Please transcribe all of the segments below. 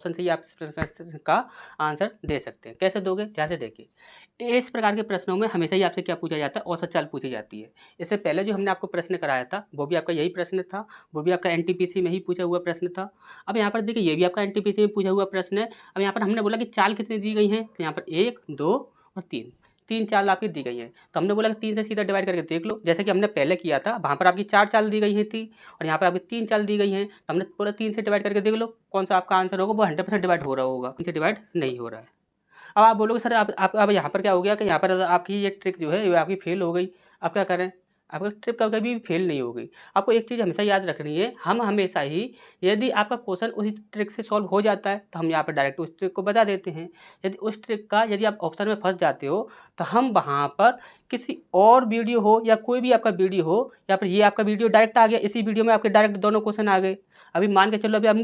Option से ही आप इस प्रश्न का आंसर दे सकते हैं। कैसे दोगे? ध्यान से देखिए, इस प्रकार के प्रश्नों में हमेशा ही आपसे क्या पूछा जाता है? औसत चाल पूछी जाती है। इससे पहले जो हमने आपको प्रश्न कराया था वो भी आपका यही प्रश्न था, वो भी आपका एनटीपीसी में ही पूछा हुआ प्रश्न था। अब यहाँ पर देखिए ये भी आपका एनटीपीसी में पूछा हुआ प्रश्न है। अब यहाँ पर हमने बोला कि चाल कितनी दी गई है, तो यहाँ पर 1, 2 और 3, 3 चाल आपकी दी गई है। तो हमने बोला कि 3 से सीधा डिवाइड करके देख लो, जैसे कि हमने पहले किया था। वहाँ पर आपकी 4 चाल दी गई है थी और यहाँ पर आपकी 3 चाल दी गई हैं। तो हमने बोला 3 से डिवाइड करके देख लो कौन सा आपका आंसर होगा, वो 100% डिवाइड हो रहा होगा, 3 से डिवाइड नहीं हो रहा है। अब आप बोलोगे सर आप अब यहाँ पर क्या हो गया कि यहाँ पर आपकी ये ट्रिक जो है ये आपकी फेल हो गई। अब क्या करें? आपका ट्रिक कभी भी फेल नहीं होगी। आपको एक चीज़ हमेशा याद रखनी है, हम हमेशा ही यदि आपका क्वेश्चन उसी ट्रिक से सॉल्व हो जाता है तो हम यहाँ पर डायरेक्ट उस ट्रिक को बता देते हैं। यदि उस ट्रिक का यदि आप ऑप्शन में फंस जाते हो तो हम वहाँ पर किसी और वीडियो हो या कोई भी आपका वीडियो हो, या फिर ये आपका वीडियो डायरेक्ट आ गया, इसी वीडियो में आपके डायरेक्ट दोनों क्वेश्चन आ गए। अभी मान के चलो अभी हम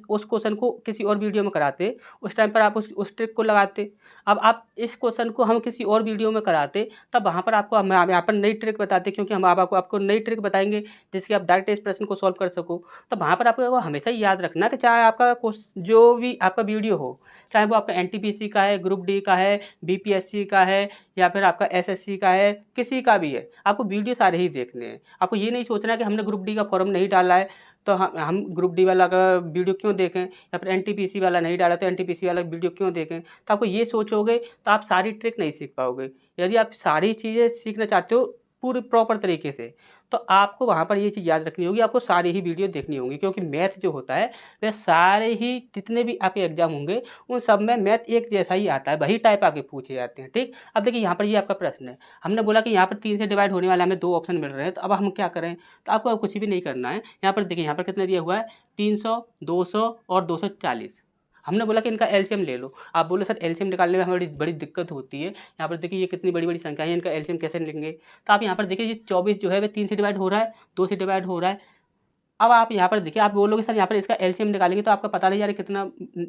उस क्वेश्चन को किसी और वीडियो में कराते, उस टाइम पर आप उस ट्रिक को लगाते। अब आप इस क्वेश्चन को हम किसी और वीडियो में कराते, तब वहाँ पर आपको हम यहाँ पर नई ट्रिक बताते, क्योंकि हम आपको नई ट्रिक बताएंगे जिससे आप डायरेक्ट इस प्रश्न को सॉल्व कर सको। तो वहाँ पर आपको हमेशा ही याद रखना कि चाहे आपका जो भी आपका वीडियो हो, चाहे वो आपका एनटीपीसी का है, ग्रुप डी का है, बीपीएससी का है, या फिर आपका एसएससी का है, किसी का भी है, आपको वीडियो सारे ही देखने हैं। आपको ये नहीं सोचना कि हमने ग्रुप डी का फॉर्म नहीं डाला है तो हम ग्रुप डी वाला का वीडियो क्यों देखें, या फिर एनटीपीसी वाला नहीं डाला तो एनटीपीसी वाला वीडियो क्यों देखें। तो आपको ये सोचोगे तो आप सारी ट्रिक नहीं सीख पाओगे। यदि आप सारी चीज़ें सीखना चाहते हो पूरी प्रॉपर तरीके से, तो आपको वहाँ पर ये चीज़ याद रखनी होगी, आपको सारी ही वीडियो देखनी होगी, क्योंकि मैथ जो होता है वह सारे ही जितने भी आपके एग्जाम होंगे उन सब में मैथ एक जैसा ही आता है, वही टाइप आपके पूछे जाते हैं। ठीक, अब देखिए यहाँ पर ये आपका प्रश्न है, हमने बोला कि यहाँ पर 3 से डिवाइड होने वाला हमें 2 ऑप्शन मिल रहे हैं, तो अब हम क्या करें? तो आपको अब कुछ भी नहीं करना है। यहाँ पर देखिए यहाँ पर कितना दिया हुआ है, 300, 200 और 240। हमने बोला कि इनका एलसीएम ले लो। आप बोले सर एलसीएम निकालने में हमें बड़ी बड़ी दिक्कत होती है। यहाँ पर देखिए ये कितनी बड़ी बड़ी संख्या है, इनका एलसीएम कैसे लेंगे? तो आप यहाँ पर देखिए ये 24 जो है वह 3 से डिवाइड हो रहा है, 2 से डिवाइड हो रहा है। अब आप यहाँ पर देखिए, आप बोलोगे सर यहाँ पर इसका एलसीएम निकालेंगे तो आपका पता नहीं यार कितना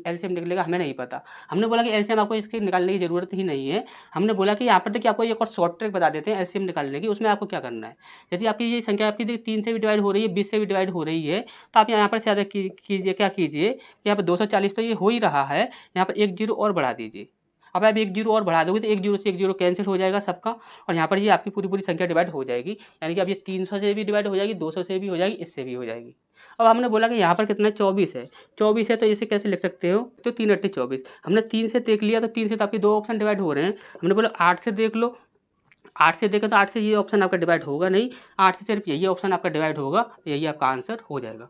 एलसीएम निकलेगा, हमें नहीं पता। हमने बोला कि एलसीएम आपको इसके निकालने की ज़रूरत ही नहीं है। हमने बोला कि यहाँ पर देखिए आपको एक और शॉर्ट ट्रिक बता देते हैं एलसीएम निकालने की। उसमें आपको क्या करना है, यदि आपकी ये संख्या आपकी 3 से भी डिवाइड हो रही है, 20 से भी डिवाइड हो रही है, तो आप यहाँ पर ज़्यादा कीजिए, क्या कीजिए, यहाँ पर 240 तो ये हो ही रहा है, यहाँ पर 1 जीरो और बढ़ा दीजिए। अब आप 1 जीरो और बढ़ा दोगे तो 1 जीरो से 1 जीरो कैंसिल हो जाएगा सबका, और यहाँ पर ये आपकी पूरी पूरी संख्या डिवाइड हो जाएगी। यानी कि अब ये 300 से भी डिवाइड हो जाएगी, 200 से भी हो जाएगी, इससे भी हो जाएगी। अब हमने बोला कि यहाँ पर कितना 24 है, 24 है तो इसे कैसे लिख सकते हो? तो 3 अट्ठे 24। हमने 3 से देख लिया तो 3 से तो आपके 2 ऑप्शन डिवाइड हो रहे हैं। हमने बोला 8 से देख लो, 8 से देखें तो 8 से ये ऑप्शन आपका डिवाइड होगा नहीं, 8 से सिर्फ यही ऑप्शन आपका डिवाइड होगा, यही आपका आंसर हो जाएगा।